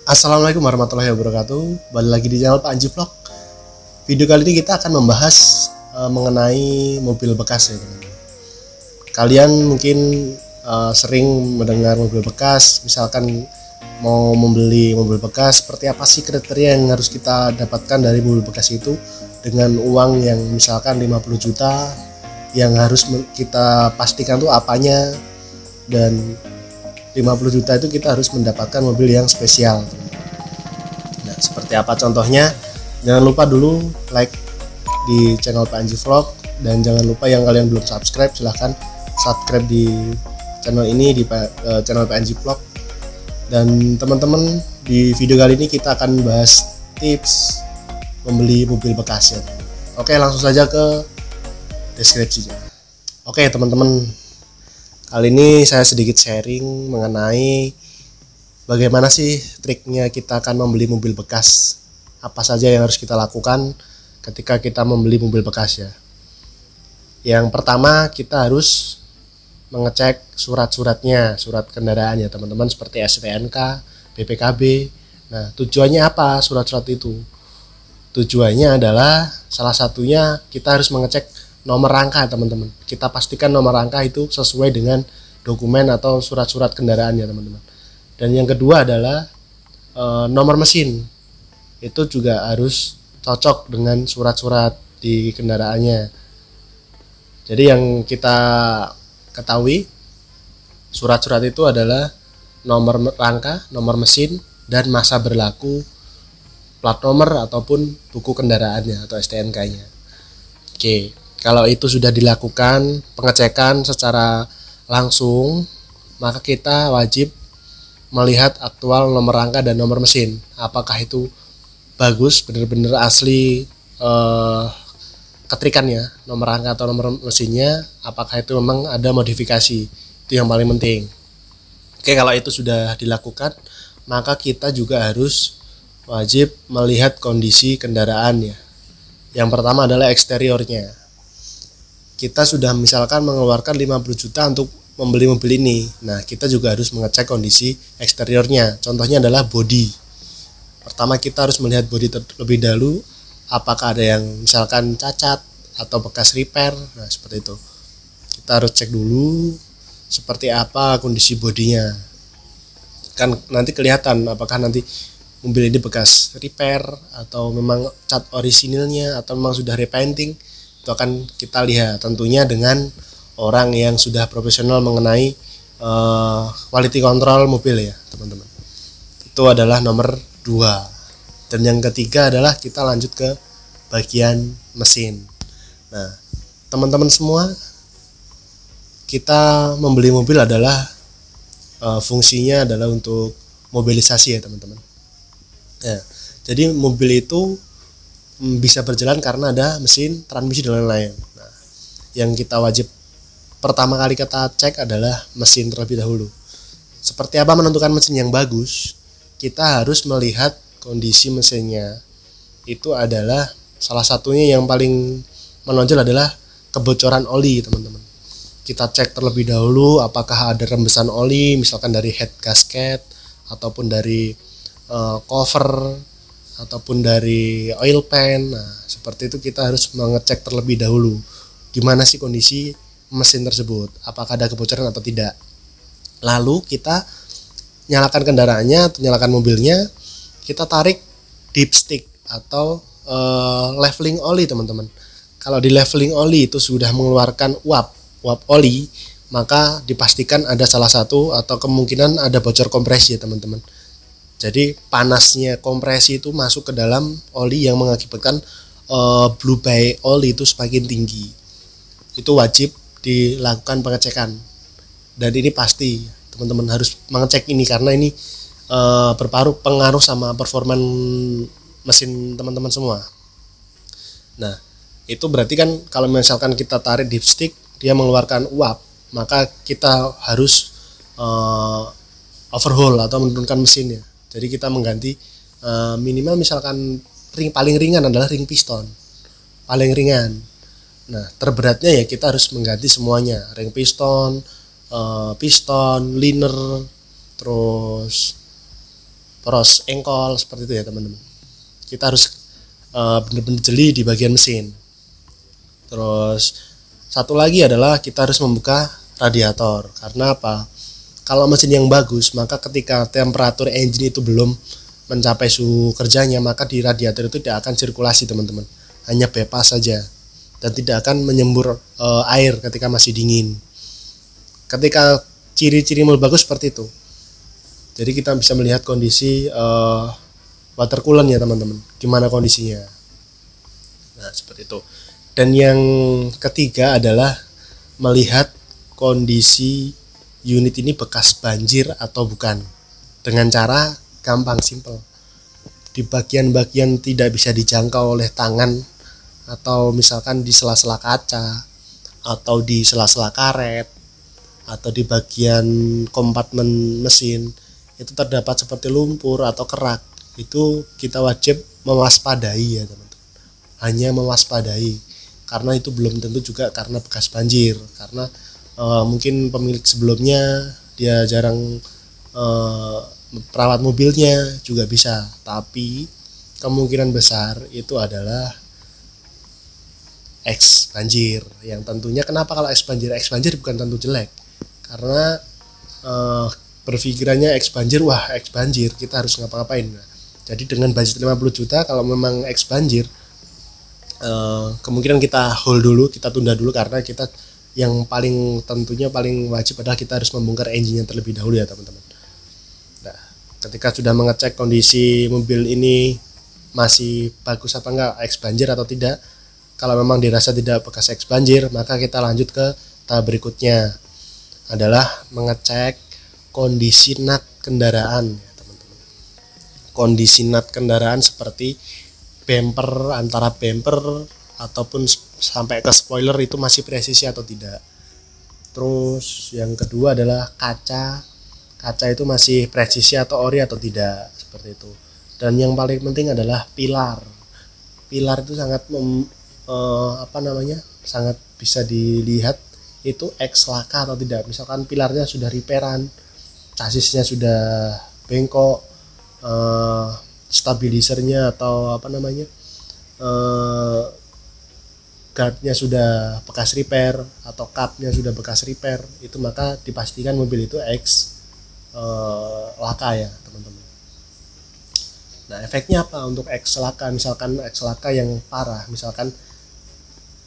Assalamualaikum warahmatullahi wabarakatuh. Balik lagi di channel Pak Anji Vlog. Video kali ini kita akan membahas mengenai mobil bekas ya teman-teman. Kalian mungkin sering mendengar mobil bekas, misalkan mau membeli mobil bekas, seperti apa sih kriteria yang harus kita dapatkan dari mobil bekas itu dengan uang yang misalkan 50 juta, yang harus kita pastikan tuh apanya, dan 50 juta itu kita harus mendapatkan mobil yang spesial. Nah, seperti apa contohnya? Jangan lupa dulu like di channel Pak Anji Vlog, dan jangan lupa yang kalian belum subscribe silahkan subscribe di channel ini, di channel Pak Anji Vlog. Dan teman-teman, di video kali ini kita akan bahas tips membeli mobil bekas ya. Oke, langsung saja ke deskripsinya. Oke teman-teman, kali ini saya sedikit sharing mengenai bagaimana sih triknya kita akan membeli mobil bekas. Apa saja yang harus kita lakukan ketika kita membeli mobil bekas ya. Yang pertama, kita harus mengecek surat-suratnya, surat kendaraan ya teman-teman, seperti STNK, BPKB. Nah, tujuannya apa surat-surat itu? Tujuannya adalah salah satunya kita harus mengecek nomor rangka teman-teman. Kita pastikan nomor rangka itu sesuai dengan dokumen atau surat-surat kendaraan ya teman-teman. Dan yang kedua adalah nomor mesin. Itu juga harus cocok dengan surat-surat di kendaraannya. Jadi yang kita ketahui, surat-surat itu adalah nomor rangka, nomor mesin, dan masa berlaku plat nomor ataupun buku kendaraannya atau STNK-nya. Oke. Kalau itu sudah dilakukan pengecekan secara langsung, maka kita wajib melihat aktual nomor rangka dan nomor mesin. Apakah itu bagus, benar-benar asli ketrikannya, nomor rangka atau nomor mesinnya, apakah itu memang ada modifikasi. Itu yang paling penting. Oke, kalau itu sudah dilakukan, maka kita juga harus wajib melihat kondisi kendaraan ya. Yang pertama adalah eksteriornya. Kita sudah misalkan mengeluarkan 50 juta untuk membeli mobil ini. Nah, kita juga harus mengecek kondisi eksteriornya. Contohnya adalah bodi. Pertama, kita harus melihat bodi terlebih dahulu, apakah ada yang misalkan cacat atau bekas repair. Nah, seperti itu. Kita harus cek dulu seperti apa kondisi bodinya. Kan nanti kelihatan apakah nanti mobil ini bekas repair atau memang cat orisinilnya atau memang sudah repainting. Itu akan kita lihat tentunya dengan orang yang sudah profesional mengenai quality control mobil ya teman-teman. Itu adalah nomor 2. Dan yang ketiga adalah kita lanjut ke bagian mesin. Nah teman-teman semua, kita membeli mobil adalah fungsinya adalah untuk mobilisasi ya teman-teman ya. Jadi mobil itu bisa berjalan karena ada mesin, transmisi, dan lain-lain. Nah, yang kita wajib pertama kali kita cek adalah mesin terlebih dahulu. Seperti apa menentukan mesin yang bagus? Kita harus melihat kondisi mesinnya. Itu adalah salah satunya yang paling menonjol adalah kebocoran oli teman-teman. Kita cek terlebih dahulu apakah ada rembesan oli, misalkan dari head gasket ataupun dari cover ataupun dari oil pan. Nah, seperti itu kita harus mengecek terlebih dahulu gimana sih kondisi mesin tersebut, apakah ada kebocoran atau tidak. Lalu kita nyalakan kendaraannya atau nyalakan mobilnya, kita tarik dipstick atau leveling oli teman-teman. Kalau di leveling oli itu sudah mengeluarkan uap oli, maka dipastikan ada salah satu atau kemungkinan ada bocor kompresi ya teman-teman. Jadi panasnya kompresi itu masuk ke dalam oli yang mengakibatkan blue by oli itu semakin tinggi. Itu wajib dilakukan pengecekan. Dan ini pasti teman-teman harus mengecek ini karena ini pengaruh sama performa mesin teman-teman semua. Nah, itu berarti kan kalau misalkan kita tarik dipstick dia mengeluarkan uap, maka kita harus overhaul atau menurunkan mesinnya. Jadi kita mengganti minimal misalkan paling ringan adalah ring piston, paling ringan. Nah terberatnya ya kita harus mengganti semuanya, ring piston, piston, liner, terus poros engkol seperti itu ya teman-teman. Kita harus benar-benar jeli di bagian mesin. Terus satu lagi adalah kita harus membuka radiator. Karena apa? Kalau mesin yang bagus, maka ketika temperatur engine itu belum mencapai suhu kerjanya, maka di radiator itu tidak akan sirkulasi teman-teman, hanya bypass saja dan tidak akan menyembur air ketika masih dingin. Ketika ciri-ciri mobil bagus seperti itu, jadi kita bisa melihat kondisi water coolant ya teman-teman, gimana kondisinya. Nah seperti itu. Dan yang ketiga adalah melihat kondisi unit ini bekas banjir atau bukan, dengan cara gampang, simple. Di bagian-bagian tidak bisa dijangkau oleh tangan, atau misalkan di sela-sela kaca, atau di sela-sela karet, atau di bagian kompartemen mesin itu terdapat seperti lumpur atau kerak, itu kita wajib mewaspadai ya teman-teman, hanya mewaspadai, karena itu belum tentu juga karena bekas banjir, karena mungkin pemilik sebelumnya dia jarang perawat mobilnya juga bisa, tapi kemungkinan besar itu adalah X banjir. Yang tentunya kenapa kalau X banjir bukan tentu jelek, karena berpikirannya X banjir, wah X banjir kita harus ngapa-ngapain. Nah, jadi dengan budget 50 juta kalau memang X banjir, kemungkinan kita hold dulu, kita tunda dulu, karena kita yang paling tentunya paling wajib adalah kita harus membongkar engine-nya terlebih dahulu ya teman-teman. Nah, ketika sudah mengecek kondisi mobil ini masih bagus apa enggak, X banjir atau tidak, kalau memang dirasa tidak bekas X banjir, maka kita lanjut ke tahap berikutnya adalah mengecek kondisi nut kendaraan ya teman-teman. Kondisi nut kendaraan seperti bumper, antara bumper ataupun sampai ke spoiler itu masih presisi atau tidak. Terus yang kedua adalah kaca itu masih presisi atau ori atau tidak, seperti itu. Dan yang paling penting adalah pilar itu sangat sangat bisa dilihat itu X laka atau tidak. Misalkan pilarnya sudah repairan, chassisnya sudah bengkok, stabilisernya atau guardnya sudah bekas repair atau cupnya sudah bekas repair, itu maka dipastikan mobil itu X laka ya teman-teman. Nah efeknya apa untuk X laka? Misalkan X laka yang parah, misalkan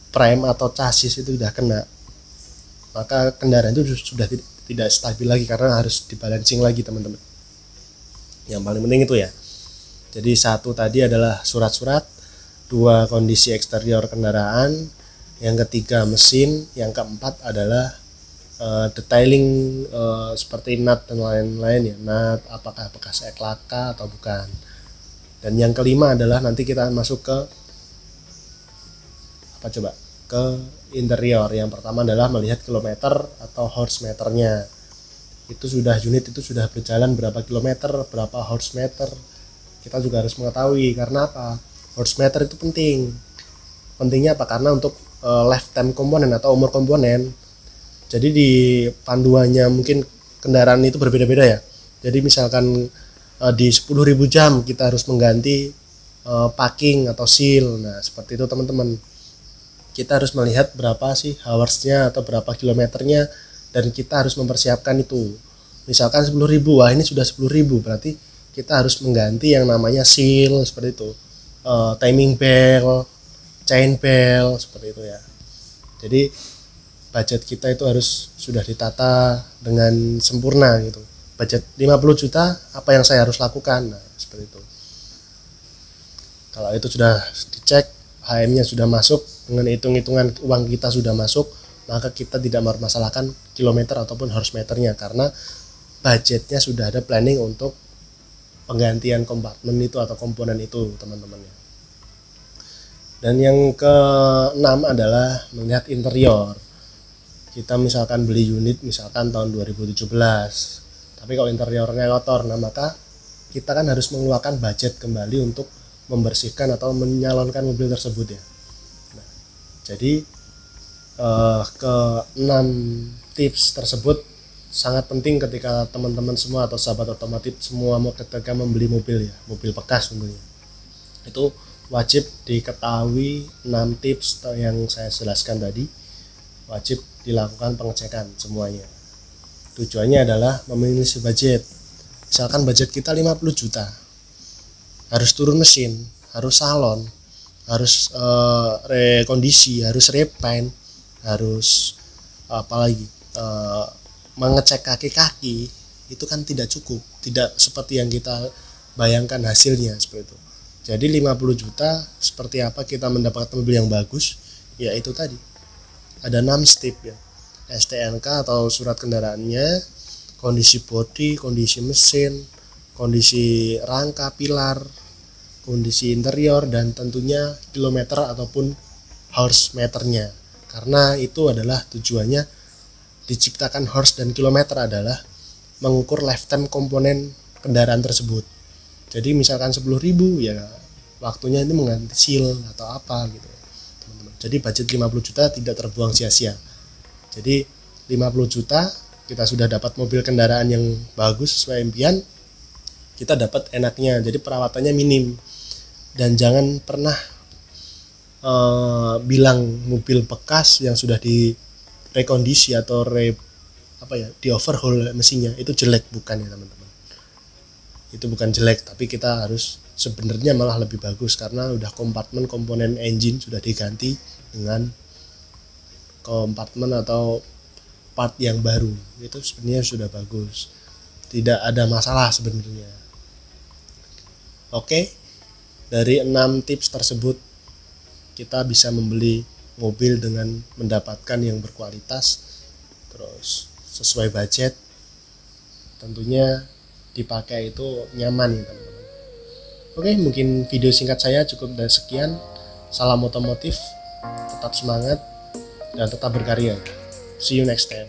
frame atau chassis itu sudah kena, maka kendaraan itu sudah tidak stabil lagi karena harus dibalancing lagi teman-teman. Yang paling penting itu ya. Jadi satu tadi adalah surat-surat, dua kondisi eksterior kendaraan, yang ketiga mesin, yang keempat adalah detailing seperti nut dan lain-lain ya, nut apakah bekas X laka atau bukan. Dan yang kelima adalah nanti kita masuk ke ke interior. Yang pertama adalah melihat kilometer atau horse meternya. Unit itu sudah berjalan berapa kilometer, berapa horse meter. Kita juga harus mengetahui, karena apa? Horse meter itu penting. Pentingnya apa? Karena untuk lifetime komponen atau umur komponen. Jadi di panduannya mungkin kendaraan itu berbeda-beda ya. Jadi misalkan di 10.000 jam kita harus mengganti packing atau seal. Nah seperti itu teman-teman. Kita harus melihat berapa sih hoursnya atau berapa kilometernya, dan kita harus mempersiapkan itu. Misalkan 10.000, wah ini sudah 10.000, berarti kita harus mengganti yang namanya seal seperti itu, timing bell, chain bell seperti itu ya. Jadi budget kita itu harus sudah ditata dengan sempurna gitu. Budget 50 juta, apa yang saya harus lakukan? Nah seperti itu. Kalau itu sudah dicek, HM-nya sudah masuk, dengan hitung-hitungan uang kita sudah masuk, maka kita tidak mempermasalahkan kilometer ataupun horse meternya, karena budgetnya sudah ada planning untuk penggantian kompartemen itu atau komponen itu teman-teman. Dan yang keenam adalah melihat interior. Kita misalkan beli unit misalkan tahun 2017, tapi kalau interiornya kotor, nah maka kita kan harus mengeluarkan budget kembali untuk membersihkan atau menyalonkan mobil tersebut ya. Nah, jadi ke 6 tips tersebut sangat penting ketika teman-teman semua atau sahabat otomotif semua mau ketika membeli mobil ya, mobil bekas tentunya. Itu wajib diketahui 6 tips yang saya jelaskan tadi. Wajib dilakukan pengecekan semuanya. Tujuannya adalah meminimalisir budget. Misalkan budget kita 50 juta. Harus turun mesin, harus salon, harus rekondisi, harus repaint, harus apalagi mengecek kaki-kaki, itu kan tidak cukup, tidak seperti yang kita bayangkan hasilnya seperti itu. Jadi 50 juta seperti apa kita mendapatkan mobil yang bagus? Ya itu tadi. Ada 6 step ya. STNK atau surat kendaraannya, kondisi bodi, kondisi mesin, kondisi rangka, pilar, kondisi interior, dan tentunya kilometer ataupun horse meternya. Karena itu adalah tujuannya diciptakan horse dan kilometer adalah mengukur lifetime komponen kendaraan tersebut. Jadi misalkan 10.000 ya waktunya ini mengganti seal atau apa gitu teman-teman. Jadi budget 50 juta tidak terbuang sia-sia. Jadi 50 juta kita sudah dapat mobil kendaraan yang bagus sesuai impian, kita dapat enaknya. Jadi perawatannya minim. Dan jangan pernah bilang mobil bekas yang sudah direkondisi atau di overhaul mesinnya itu jelek, bukan ya teman-teman. Itu bukan jelek, tapi kita harus sebenarnya malah lebih bagus karena udah kompartemen komponen engine sudah diganti dengan kompartemen atau part yang baru. Itu sebenarnya sudah bagus, tidak ada masalah sebenarnya. Oke, dari 6 tips tersebut kita bisa membeli mobil dengan mendapatkan yang berkualitas, terus sesuai budget, tentunya dipakai itu nyaman ya teman-teman. Oke, mungkin video singkat saya cukup dari sekian. Salam otomotif, tetap semangat dan tetap berkarya. See you next time.